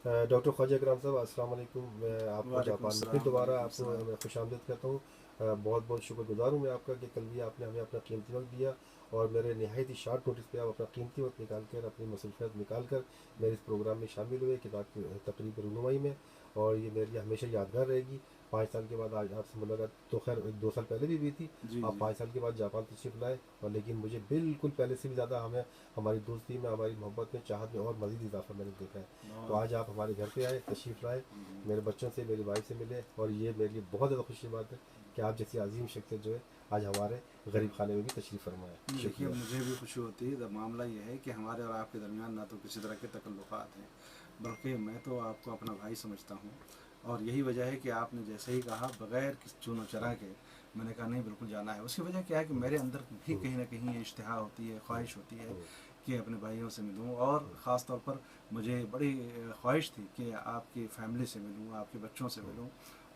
Doctor Khwaja इकराम साहब अस्सलाम वालेकुम। मैं आपको वालेकुम जापान में फिर अस्सलाम दोबारा वालेकुम आपको अस्सलाम। मैं खुश आमदीद कहता हूँ। बहुत बहुत शुक्रगुजार हूँ मैं आपका कि कल भी आपने हमें अपना कीमती वक्त दिया और मेरे नहायत ही शार्ट नोटिस पे आप अपना कीमती वक्त निकाल कर अपनी मसरूफियत निकाल कर मेरे इस प्रोग्राम में शामिल हुए किताब की तकरीब रुनुमाई में। और ये मेरे लिए हमेशा यादगार रहेगी। 5 साल के बाद आज आपसे मुलाकात तो खैर 2 साल पहले भी थी। जी आप जी। 5 साल के बाद जापान तशरीफ़ लाए और लेकिन मुझे बिल्कुल पहले से भी ज़्यादा हमें हमारी दोस्ती में हमारी मोहब्बत में चाहत में और मज़ीद इजाफा मैंने देखा है। तो बहुत। आज आप हमारे घर पे आए तशरीफ़ लाए हम्म, मेरे बच्चों से मेरी वाइफ से मिले और ये मेरे लिए बहुत ज़्यादा खुशी की बात है कि आप जैसी अजीम शख्सियत जो है आज हमारे गरीब खाने में भी तशरीफ़ फरमाए। नहीं देखिए, शुक्रिया। मुझे भी खुशी होती है जब मामला ये है कि हमारे और आपके दरमियान ना तो किसी तरह के तकल्लुफ़ात हैं, बल्कि मैं तो आपको अपना भाई समझता हूँ। और यही वजह है कि आपने जैसे ही कहा बग़ैर किसी चूनो चरा के, मैंने कहा नहीं बिल्कुल जाना है। उसकी वजह क्या है कि मेरे अंदर भी कहीं ना कहीं ये इश्तिहा होती है, ख्वाहिश होती है कि अपने भाइयों से मिलूं। और ख़ास तौर पर मुझे बड़ी ख्वाहिश थी कि आपकी फ़ैमिली से मिलूं, आपके बच्चों से मिलूं।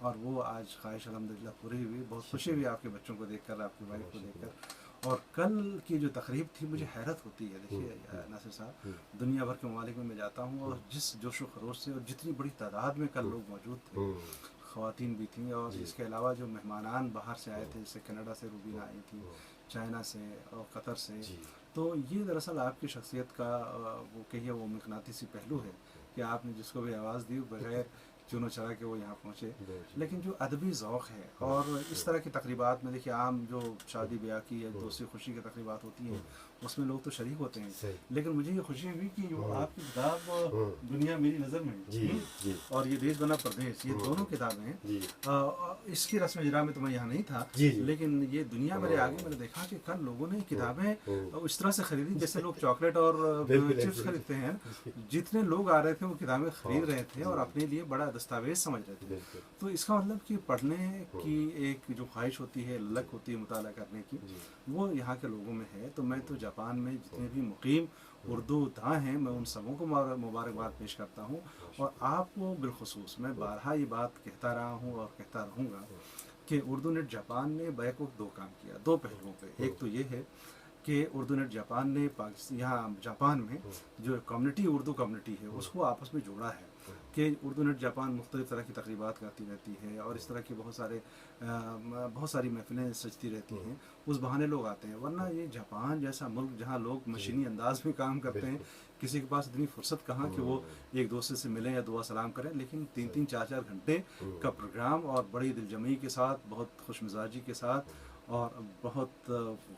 और वो आज ख्वाहिश अल्हम्दुलिल्लाह पूरी हुई। बहुत खुशी हुई शुक्रिया। आपके बच्चों को देखकर, आपकी वाइफ बहुत को शुक्रिया। देखकर। और कल की जो तकरीब थी, मुझे हैरत होती है। देखिए नासिर साहब, दुनिया भर के ममालिक में मैं जाता हूँ और जिस जोश व खरोश से और जितनी बड़ी तादाद में कल लोग मौजूद थे, ख़वातीन भी थीं और जी। इसके अलावा जो मेहमानान बाहर से आए थे, जैसे कनाडा से रूबीना आई थी, चाइना से और कतर से। जी। तो ये दरअसल आपकी शख्सियत का वो कहिए वो मकनातीसी पहलू है कि आपने जिसको भी आवाज़ दी बग़ैर चुनो चरा के वो यहाँ पहुँचे। बहुत लेकिन शुक्रिया। जो अदबी ज़ौक़ है और इस तरह की तकरीबात में, देखिए आम जो शादी ब्याह की या दोस्ती खुशी की तकरीबात होती हैं उसमें लोग तो शरीक होते हैं। सही। लेकिन मुझे ये खुशी हुई कि वो आपकी किताब दुनिया मेरी नज़र में, जी। जी। और ये देश बना परदेश, ये दोनों किताबें हैं। जी। इसकी रस्म इजरा में तो मैं यहाँ नहीं था, जी। जी। लेकिन ये दुनिया मेरे आगे, मैंने देखा कि कल लोगों ने किताबें इस तरह से खरीदी जैसे लोग चॉकलेट और बिल्कुल चिप्स ऐसे ही। खरीदते हैं। जी। जितने लोग आ रहे थे वो किताबें खरीद हाँ। रहे थे और जी। अपने लिए बड़ा दस्तावेज समझ रहे थे। बिल्कुल। तो इसका मतलब कि पढ़ने की एक जो ख्वाहिश होती है, लक होती है मुताला करने की, जी। वो यहाँ के लोगों में है। तो मैं तो जापान में जितने भी मुकीम उर्दू दाँ हैं, मैं उन सबों को मुबारकबाद पेश करता हूँ। और आपको बिलखुसूस मैं बारहा ये बात कहता रहा हूँ और कहता रहूँगा कि उर्दू नेट जापान ने बैक वक्त दो काम किया, दो पहलुओं पे। एक तो ये है कि उर्दू नेट जापान ने पाकिस्तान, यहाँ जापान में जो कम्युनिटी, उर्दू कम्युनिटी है, उसको आपस में जोड़ा है। कि उर्दू नेट जापान मुख्तलिफ़ तरह की तकरीबात करती रहती है और इस तरह की बहुत सारी महफिलें सजती रहती हैं। उस बहाने लोग आते हैं, वरना ये जापान जैसा मुल्क जहाँ लोग जी। मशीनी अंदाज में काम करते हैं, बिल्कुल। किसी के पास इतनी फुर्सत कहाँ कि वो एक दूसरे से मिलें या दुआ सलाम करें। लेकिन 3-3 4-4 घंटे का प्रोग्राम और बड़ी दिलजमई के साथ, बहुत खुश मिजाजी के साथ और बहुत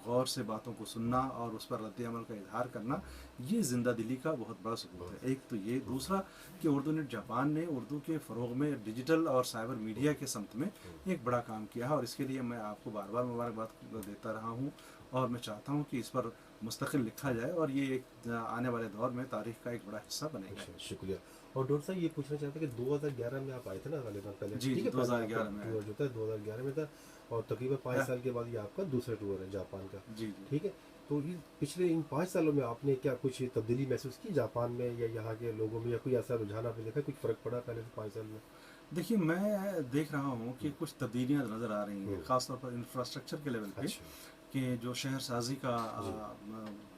गौर से बातों को सुनना और उस पर रद्द अमल का इजहार करना, ये ज़िंदा दिली का बहुत बड़ा सबूत है। एक तो ये, दूसरा कि उर्दू नेट जापान ने उर्दू के फ़रोग़ में डिजिटल और साइबर मीडिया के समत में एक बड़ा काम किया है। और इसके लिए मैं आपको बार बार मुबारकबाद देता रहा हूँ और मैं चाहता हूँ कि इस पर मुस्तकिल लिखा जाए और ये एक आने वाले दौर में तारीख़ का एक बड़ा हिस्सा बनेगा। अच्छा, शुक्रिया। और डॉक्टर साहब ये पूछना चाहते हैं कि 2011 में आप आए थे ना गालिबा पहले, जी ठीक जी, है, पहला आपका 2011 में आया टूर जो था 2011 में था और तकरीबन 5 था। साल के बाद ये आपका दूसरा टूर है जापान का। जी जी। ठीक है। तो इन पिछले इन 5 सालों में आपने क्या कुछ तब्दीली महसूस की जापान में या यहाँ के लोगों में, या कोई ऐसा रुझान आपने देखा, कुछ फ़र्क पड़ा पहले से 5 साल में? देखिए, मैं देख रहा हूँ कि कुछ तब्दीलियाँ नज़र आ रही हैं, हुँ। ख़ास तौर पर इंफ्रास्ट्रक्चर के लेवल पे। अच्छा। कि जो शहर साजी का जी।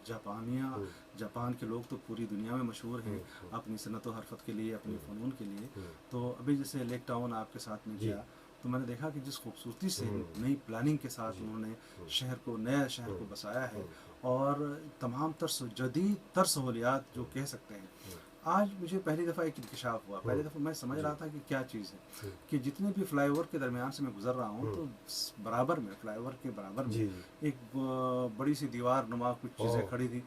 जापानिया, हुँ। जापान के लोग तो पूरी दुनिया में मशहूर हैं हुँ। अपनी सनत व हरफत के लिए, अपने फ़नून के लिए। हुँ। तो अभी जैसे लेक टाउन आपके साथ में जी। गया, तो मैंने देखा कि जिस खूबसूरती से हुँ। नई प्लानिंग के साथ जी। उन्होंने हुँ। नया शहर को बसाया है। और तमाम जदीद तर सहूलियात जो कह सकते हैं। आज मुझे पहली दफ़ा एक इंकशाफ हुआ, पहली दफ़ा मैं समझ जी। रहा था कि क्या चीज़ है, हुँ। कि जितने भी फ्लाईओवर के दरमियान से मैं गुज़र रहा हूँ, हुँ। तो बराबर में, फ्लाईओवर के बराबर में जी, जी। एक बड़ी सी दीवार नुमा कुछ चीज़ें ओह! खड़ी थी।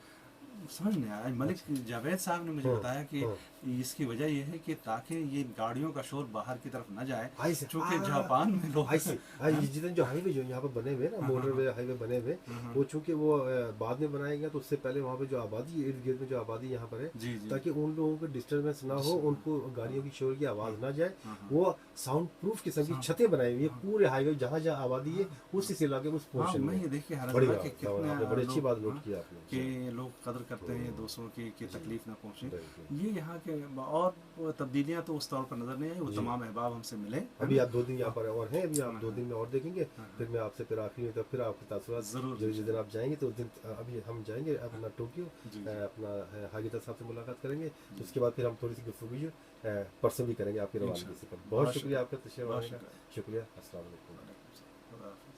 समझ नहीं आया। मलिक अच्छा। जावेद साहब ने मुझे हाँ। बताया कि हाँ। इसकी वजह ये है कि ताकि ये गाड़ियों का शोर बाहर की तरफ न जाए, आई से चूँकि जापान में लोग आई से हाँ? ये जितने जो हाईवे जो यहाँ पर बने हुए हैं ना, हाँ, हाँ, हाँ। मोटरवे हाईवे बने हुए, हाँ, वो चूंकि वो बाद में बनाए गए, तो उससे पहले वहाँ पे जो आबादी इर्द गिर्द में जो आबादी यहाँ पर है, जी, जी। ताकि उन लोगों को डिस्टर्बेंस ना हो, उनको गाड़ियों की शोर की आवाज़ ना जाए, हाँ, हाँ। वो साउंड प्रूफ किस्म की हाँ, छतें बनाई हुई है हाँ। पूरे हाईवे जहाँ जहाँ आबादी है, उस इलाके में, उस हाँ, पोर्शन मैं में। ये देखिए हैरान हुआ बढ़िया, कि कितने आपने बड़ी अच्छी लोग, बात हाँ, नोट की आपने जी। कि लोग कदर کرتے ہیں دوسروں کی کہ تکلیف نہ پہنچے. بالکل. یہ یہاں کے اور تبدیلیاں تو اس طور پر نظر نہیں آئی. وہ جی. تمام احباب ہم سے ملے. ابھی آپ 2 دن یہاں پر اور ہیں, ابھی آپ ہاں. 2 دن میں اور دیکھیں گے, ہاں. پھر میں آپ سے پھر آخری میں پھر آپ کے تاثرات ضرور جو جس دن آپ جائیں گے تو اس دن ابھی ہم جائیں گے اپنا ٹوکیو, جی اپنا حاگیتا صاحب سے ملاقات کریں گے. اس کے بعد پھر ہم تھوڑی سی گفتگو پرسنلی کریں گے آپ کی روانگی سے. بہت شکریہ آپ کا تشریف لانے کا. شکریہ. السلام علیکم. خدا حافظ.